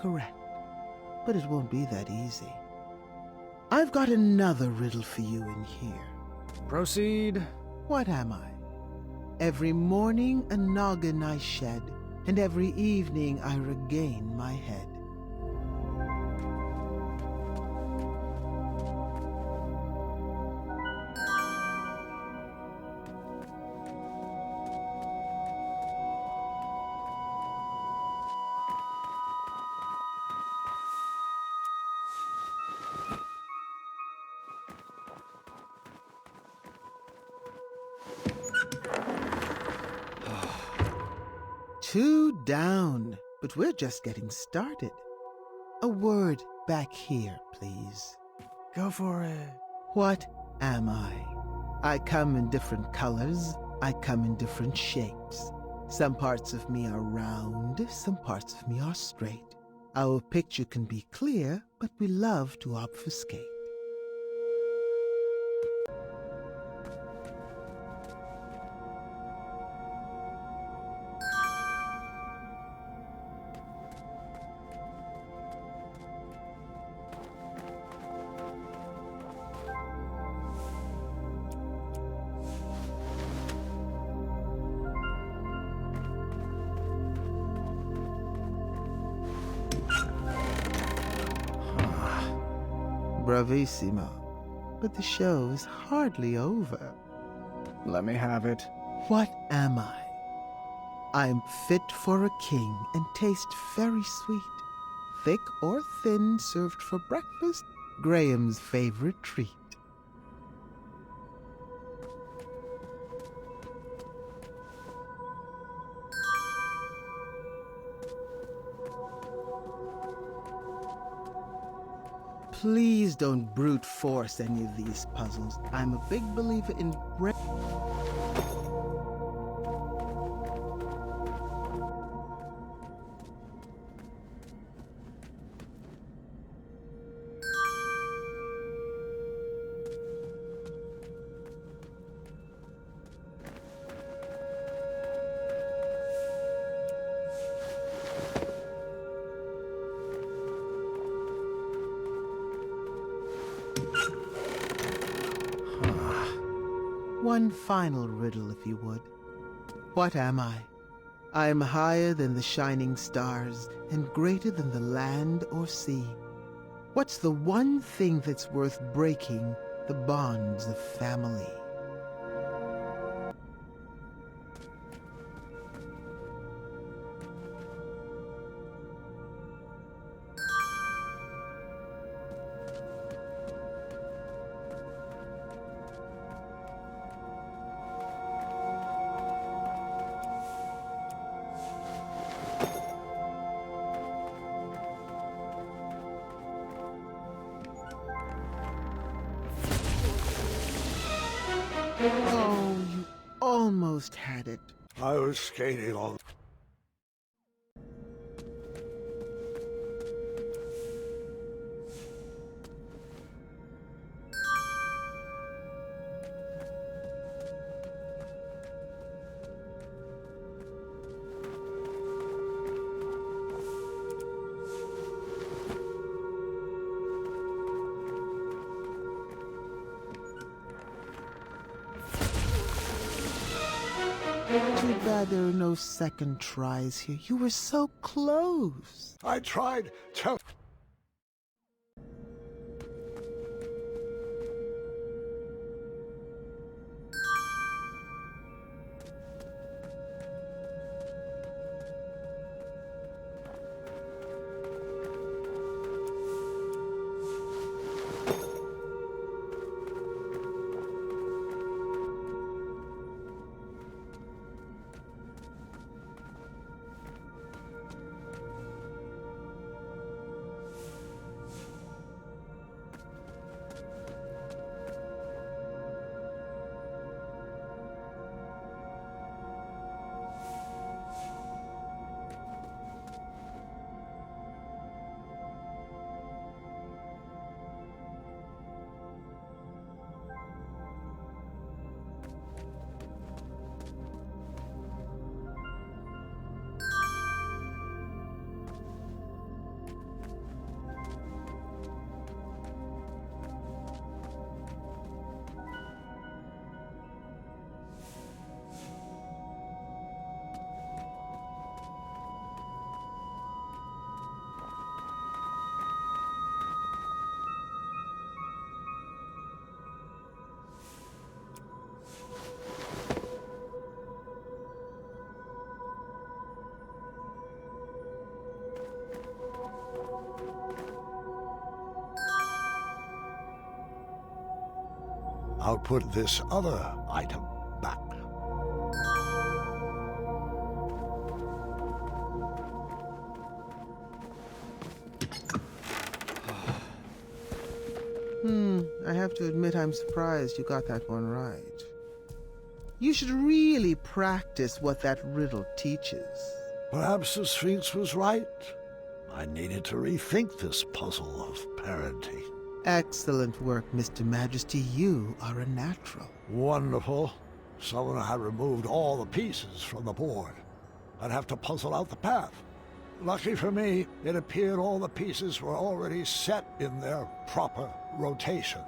correct. But it won't be that easy. I've got another riddle for you in here. Proceed. What am I? Every morning a noggin I shed, and every evening I regain my head. Two down, but we're just getting started. A word back here, please. Go for it. What am I? I come in different colors. I come in different shapes. Some parts of me are round, some parts of me are straight. Our picture can be clear, but we love to obfuscate. Bravissimo. But the show is hardly over. Let me have it. What am I? I'm fit for a king and taste very sweet. Thick or thin, served for breakfast, Graham's favorite treat. Please don't brute force any of these puzzles. I'm a big believer in One final riddle, if you would. What am I? I am higher than the shining stars and greater than the land or sea. What's the one thing that's worth breaking the bonds of family? Oh, you almost had it. I was skating on. Too bad there are no second tries here. You were so close. I tried to. I'll put this other item back. I have to admit I'm surprised you got that one right. You should really practice what that riddle teaches. Perhaps the Sphinx was right. I needed to rethink this puzzle of parenting. Excellent work, Mr. Majesty. You are a natural. Wonderful. Someone had removed all the pieces from the board. I'd have to puzzle out the path. Lucky for me, it appeared all the pieces were already set in their proper rotation.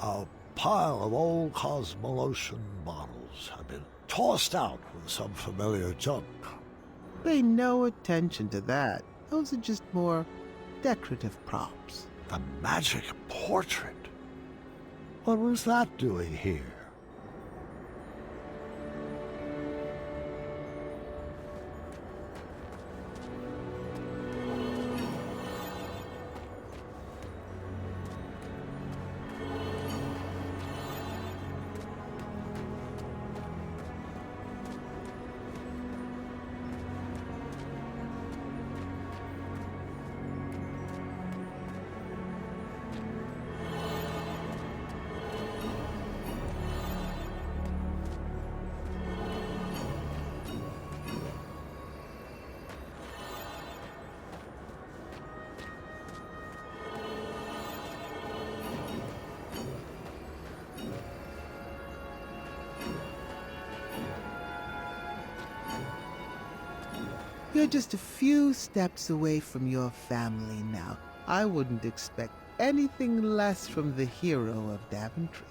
A pile of old Cosmolotion bottles have been tossed out with some familiar junk. Pay no attention to that. Those are just more decorative props. The magic portrait. What was that doing here? You're just a few steps away from your family now. I wouldn't expect anything less from the hero of Daventry.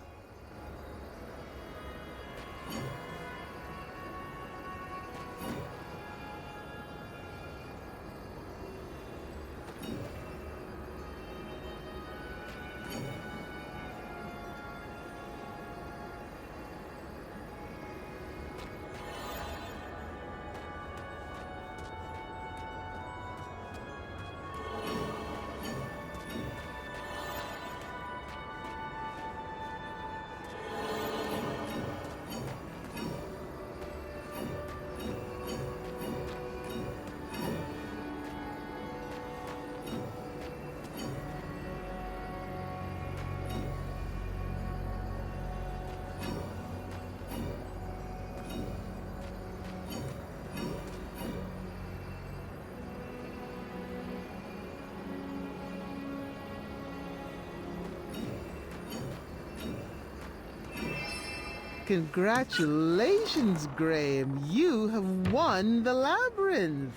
Congratulations, Graham. You have won the labyrinth.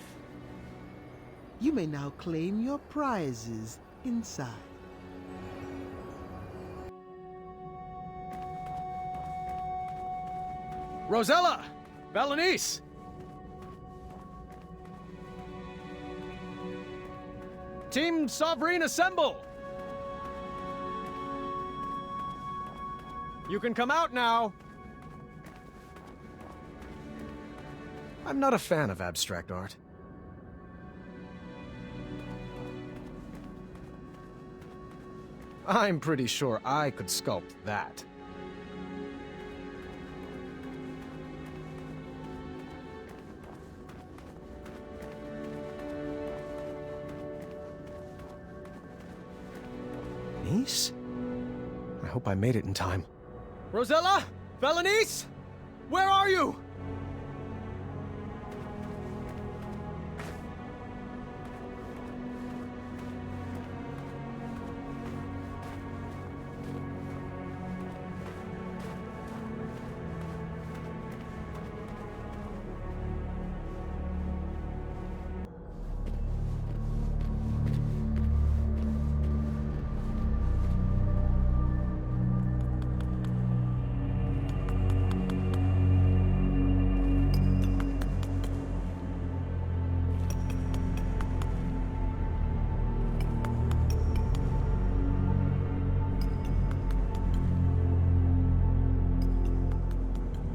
You may now claim your prizes inside. Rosella! Valenice! Team Sovereign, assemble! You can come out now! I'm not a fan of abstract art. I'm pretty sure I could sculpt that. Niece? I hope I made it in time. Rosella? Valenice? Where are you?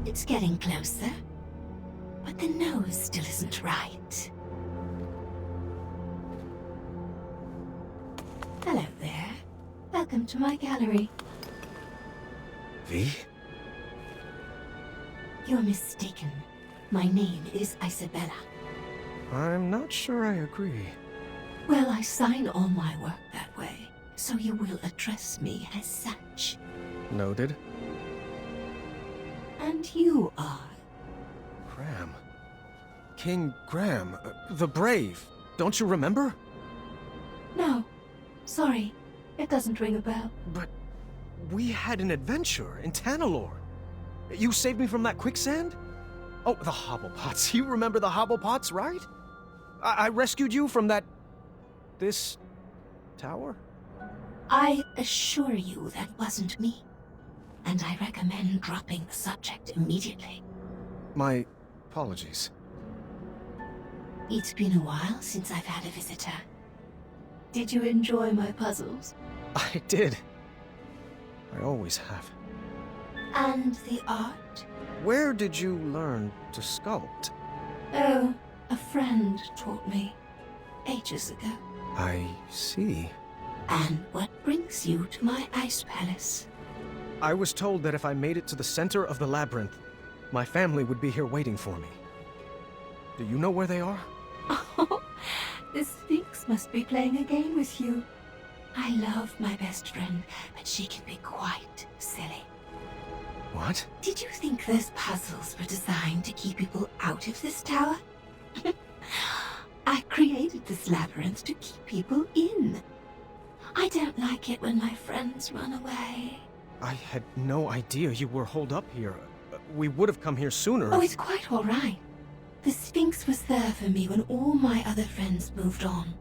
It's getting closer. But the nose still isn't right. Hello there. Welcome to my gallery. V? You're mistaken. My name is Isabella. I'm not sure I agree. Well, I sign all my work that way, so you will address me as such. Noted. And you are? Graham. King Graham, the Brave. Don't you remember? No. Sorry. It doesn't ring a bell. But we had an adventure in Tanalorr. You saved me from that quicksand? Oh, the Hobblepots. You remember the Hobblepots, right? I rescued you from that... this... tower? I assure you that wasn't me. And I recommend dropping the subject immediately. My apologies. It's been a while since I've had a visitor. Did you enjoy my puzzles? I did. I always have. And the art? Where did you learn to sculpt? Oh, a friend taught me. Ages ago. I see. And what brings you to my ice palace? I was told that if I made it to the center of the labyrinth, my family would be here waiting for me. Do you know where they are? Oh, the Sphinx must be playing a game with you. I love my best friend, but she can be quite silly. What? Did you think those puzzles were designed to keep people out of this tower? I created this labyrinth to keep people in. I don't like it when my friends run away. I had no idea you were holed up here. We would have come here sooner. Oh, it's quite all right. The Sphinx was there for me when all my other friends moved on.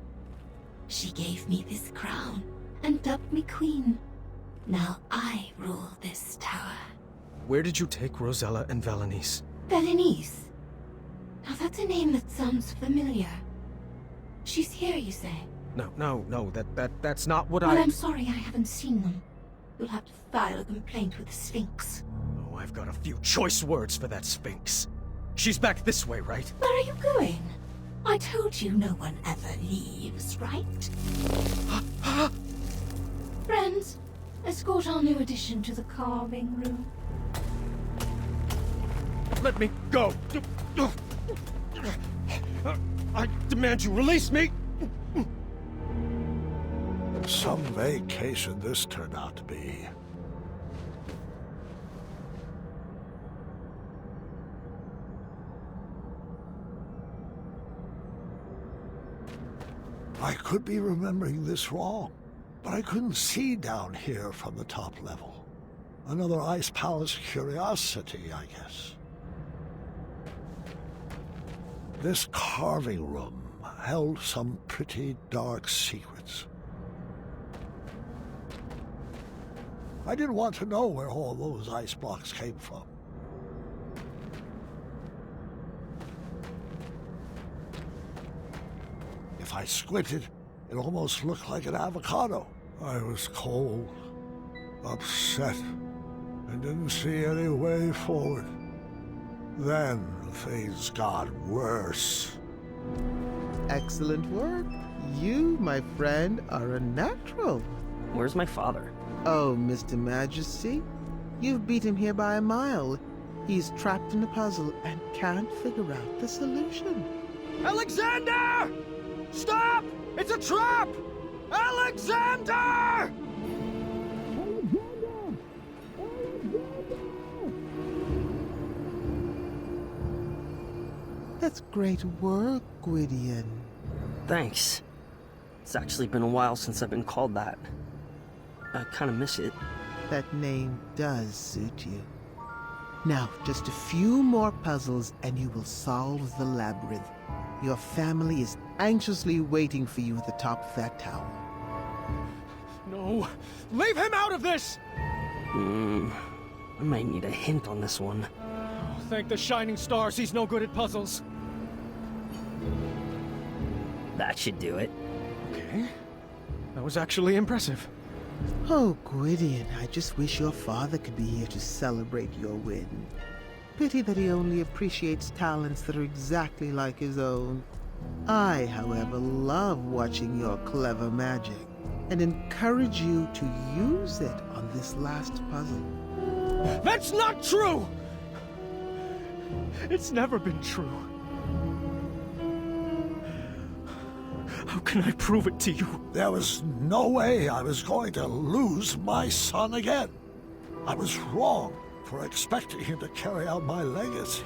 She gave me this crown and dubbed me queen. Now I rule this tower. Where did you take Rosella and Valenice? Valenice? Now that's a name that sounds familiar. She's here, you say? No, that's not what Well, I'm sorry I haven't seen them. You'll have to file a complaint with the Sphinx. Oh, I've got a few choice words for that Sphinx. She's back this way, right? Where are you going? I told you no one ever leaves, right? Friends, escort our new addition to the carving room. Let me go! I demand you release me! Some vacation this turned out to be. I could be remembering this wrong, but I couldn't see down here from the top level. Another Ice Palace curiosity, I guess. This carving room held some pretty dark secrets. I didn't want to know where all those ice blocks came from. If I squinted, it almost looked like an avocado. I was cold, upset, and didn't see any way forward. Then things got worse. Excellent work. You, my friend, are a natural. Where's my father? Oh, Mr. Majesty, you've beat him here by a mile. He's trapped in a puzzle and can't figure out the solution. Alexander! Stop! It's a trap! Alexander! That's great work, Gwendolyn. Thanks. It's actually been a while since I've been called that. I kind of miss it. That name does suit you. Now, just a few more puzzles and you will solve the labyrinth. Your family is anxiously waiting for you at the top of that tower. No! Leave him out of this! I might need a hint on this one. Oh, thank the shining stars he's no good at puzzles. That should do it. Okay. That was actually impressive. Oh, Gwendolyn, I just wish your father could be here to celebrate your win. Pity that he only appreciates talents that are exactly like his own. I, however, love watching your clever magic and encourage you to use it on this last puzzle. That's not true! It's never been true. How can I prove it to you? There was no way I was going to lose my son again. I was wrong for expecting him to carry out my legacy.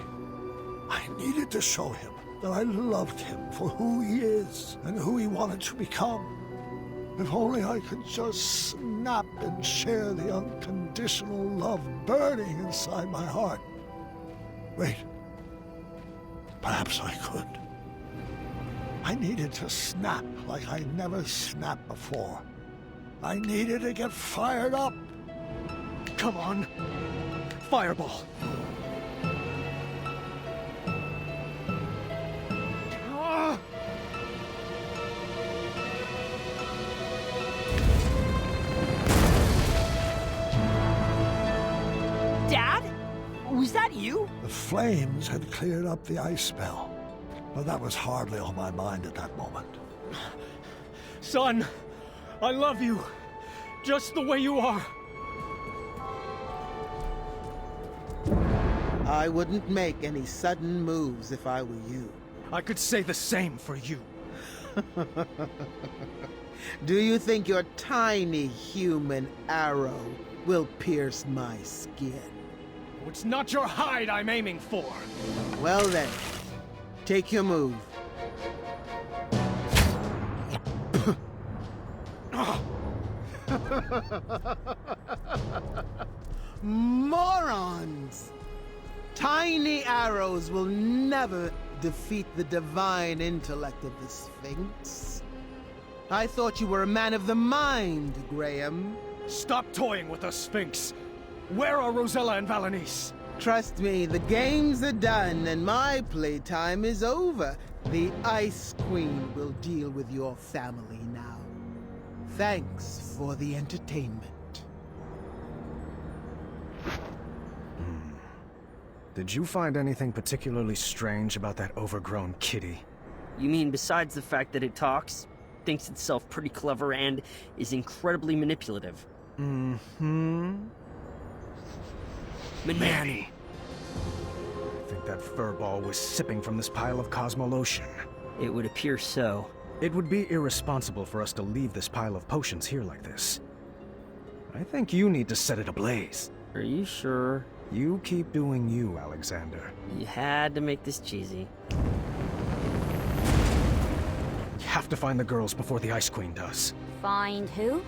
I needed to show him that I loved him for who he is and who he wanted to become. If only I could just snap and share the unconditional love burning inside my heart. Wait. Perhaps I could. I needed to snap like I never snapped before. I needed to get fired up. Come on. Fireball. Ah! Dad? Was that you? The flames had cleared up the ice spell, but that was hardly on my mind at that moment. Son, I love you. Just the way you are. I wouldn't make any sudden moves if I were you. I could say the same for you. Do you think your tiny human arrow will pierce my skin? It's not your hide I'm aiming for. Well then, take your move. Morons! Tiny arrows will never defeat the divine intellect of the Sphinx. I thought you were a man of the mind, Graham. Stop toying with the Sphinx. Where are Rosella and Valanice? Trust me, the games are done and my playtime is over. The Ice Queen will deal with your family now. Thanks for the entertainment. Did you find anything particularly strange about that overgrown kitty? You mean besides the fact that it talks, thinks itself pretty clever, and is incredibly manipulative? Mm-hmm. Manny! I think that furball was sipping from this pile of Cosmolotion. It would appear so. It would be irresponsible for us to leave this pile of potions here like this. I think you need to set it ablaze. Are you sure? You keep doing you, Alexander. You had to make this cheesy. You have to find the girls before the Ice Queen does. Find who?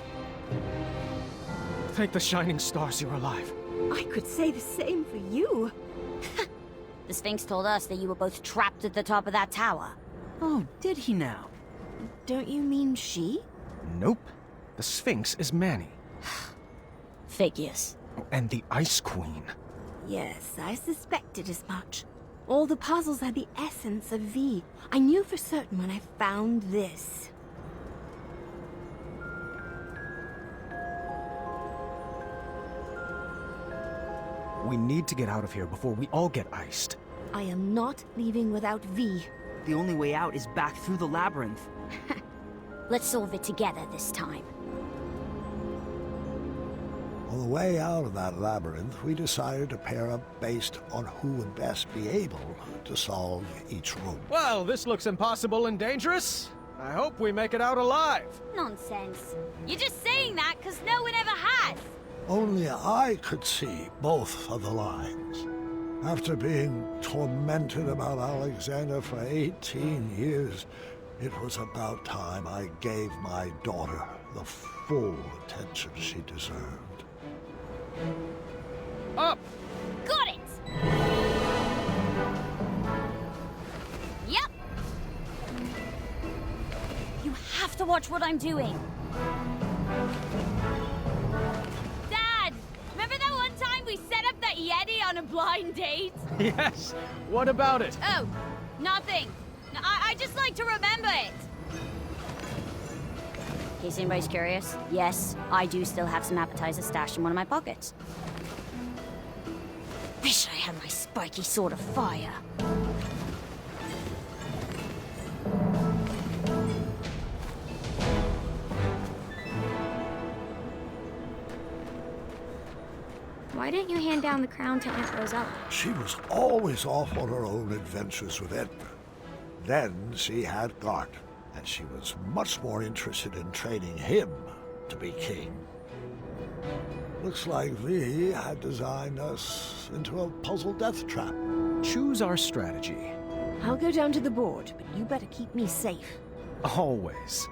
Thank the shining stars you're alive. I could say the same for you. The Sphinx told us that you were both trapped at the top of that tower. Oh, did he now? Don't you mean she? Nope. The Sphinx is Manny. Figures. And the Ice Queen. Yes, I suspected as much. All the puzzles had the essence of V. I knew for certain when I found this. We need to get out of here before we all get iced. I am not leaving without V. The only way out is back through the labyrinth. Let's solve it together this time. On the way out of that labyrinth, we decided to pair up based on who would best be able to solve each room. Well, this looks impossible and dangerous. I hope we make it out alive. Nonsense. You're just saying that because no one ever has. Only I could see both of the lines. After being tormented about Alexander for 18 years, it was about time I gave my daughter the full attention she deserved. Up! Got it! Yep! You have to watch what I'm doing. Dad! Remember that one time we set up that Yeti on a blind date? Yes. What about it? Oh, nothing. I just like to remember it. In case anybody's curious, yes, I do still have some appetizers stashed in one of my pockets. Wish I had my spiky sword of fire. Why didn't you hand down the crown to Aunt Rosella? She was always off on her own adventures with Edna. Then she had Gart, and she was much more interested in training him to be king. Looks like V had designed us into a puzzle death trap. Choose our strategy. I'll go down to the board, but you better keep me safe. Always.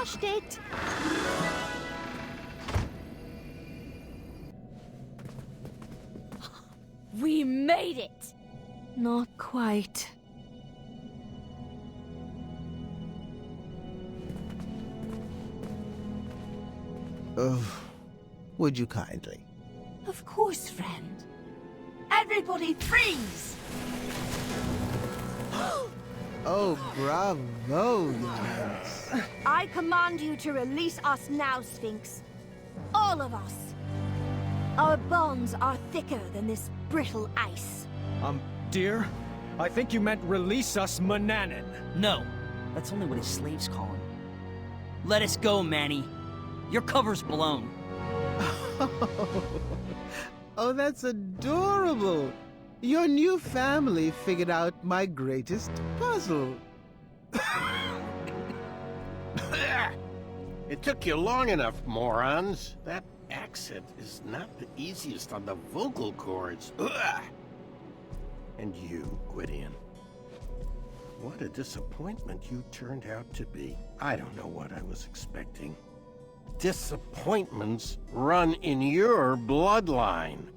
crushed it. We made it! Not quite. Would you kindly? Of course, friend. Everybody freeze! Oh, bravo, Nance. I command you to release us now, Sphinx. All of us. Our bonds are thicker than this brittle ice. Dear, I think you meant release us, Mananan. No, that's only what his slaves call him. Let us go, Manny. Your cover's blown. Oh, that's adorable. Your new family figured out my greatest puzzle. It took you long enough, morons. That accent is not the easiest on the vocal cords. Ugh. And you, Gwendolyn. What a disappointment you turned out to be. I don't know what I was expecting. Disappointments run in your bloodline.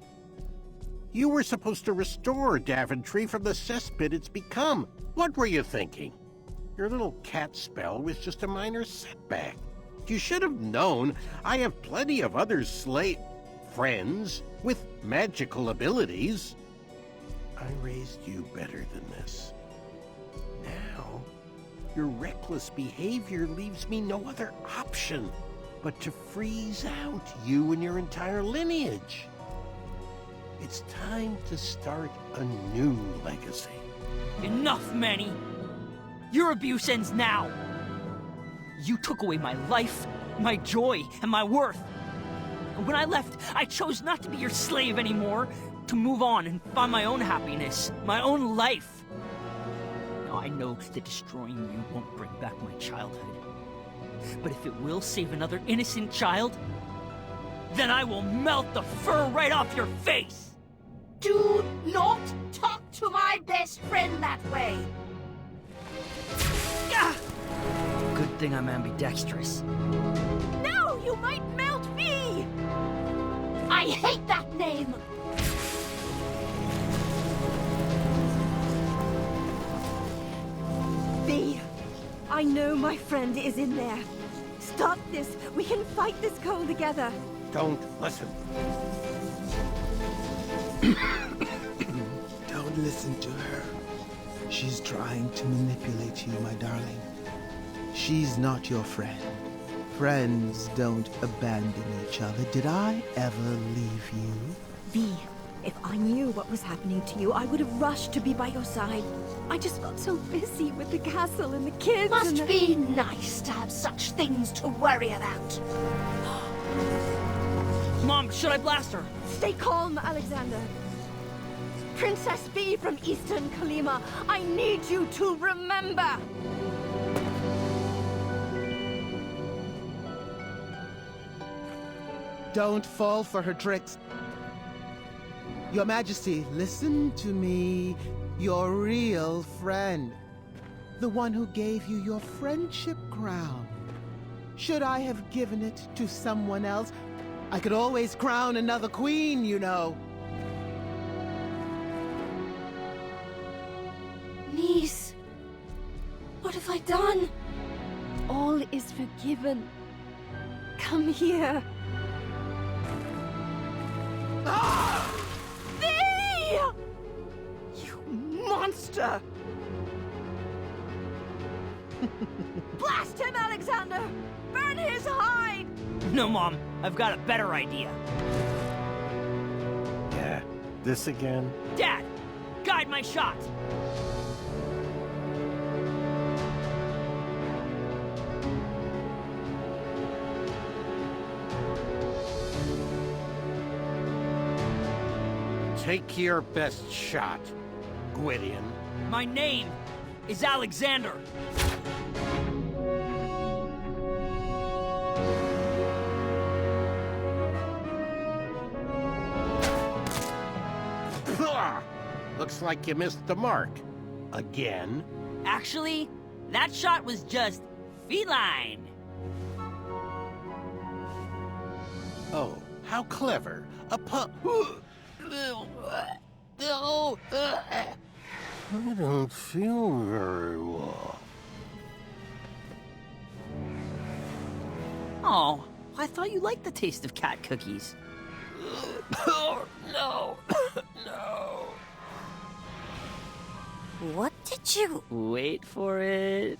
You were supposed to restore Daventry from the cesspit it's become. What were you thinking? Your little cat spell was just a minor setback. You should have known I have plenty of other friends with magical abilities. I raised you better than this. Now, your reckless behavior leaves me no other option but to freeze out you and your entire lineage. It's time to start a new legacy. Enough, Manny! Your abuse ends now! You took away my life, my joy, and my worth. And when I left, I chose not to be your slave anymore, to move on and find my own happiness, my own life. Now I know that destroying you won't bring back my childhood. But if it will save another innocent child, then I will melt the fur right off your face! Do not talk to my best friend that way! Ah! Good thing I'm ambidextrous. No, you might melt me! I hate that name! V, I know my friend is in there. Stop this. We can fight this cold together. Don't listen. Don't listen to her. She's trying to manipulate you, my darling. She's not your friend. Friends don't abandon each other. Did I ever leave you? V, if I knew what was happening to you, I would have rushed to be by your side. I just got so busy with the castle and the kids and Must be nice to have such things to worry about. Mom, should I blast her? Stay calm, Alexander. Princess V from Eastern Kalima, I need you to remember! Don't fall for her tricks. Your Majesty, listen to me. Your real friend. The one who gave you your friendship crown. Should I have given it to someone else? I could always crown another queen, you know. Niece, what have I done? All is forgiven. Come here. V! You monster! Blast him, Alexander! Burn his hide! No, Mom. I've got a better idea. Yeah, this again? Dad, guide my shot! Take your best shot, Gwendolyn. My name is Alexander. Looks like you missed the mark. Again? Actually, that shot was just feline. Oh, how clever. A pup. I don't feel very well. Oh, I thought you liked the taste of cat cookies. Oh, no. No. What did you... Wait for it.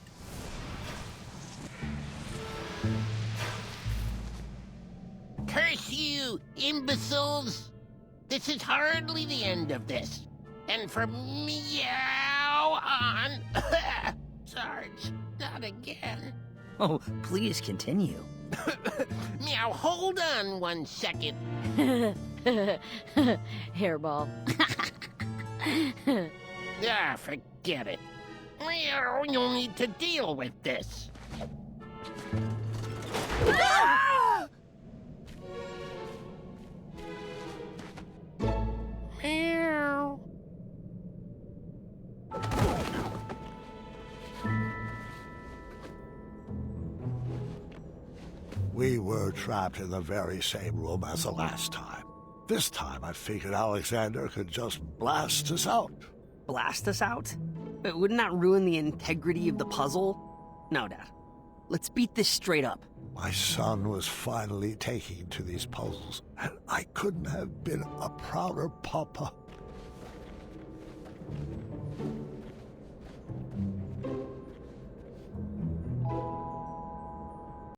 Curse you, imbeciles! This is hardly the end of this. And from meow on... Sarge, not again. Oh, please continue. Meow, hold on 1 second. Hairball. Ah, forget it. Meow, you'll need to deal with this. Meow. We were trapped in the very same room as the last time. This time I figured Alexander could just blast us out. Blast us out? But wouldn't that ruin the integrity of the puzzle? No, Dad. Let's beat this straight up. My son was finally taking to these puzzles, and I couldn't have been a prouder papa.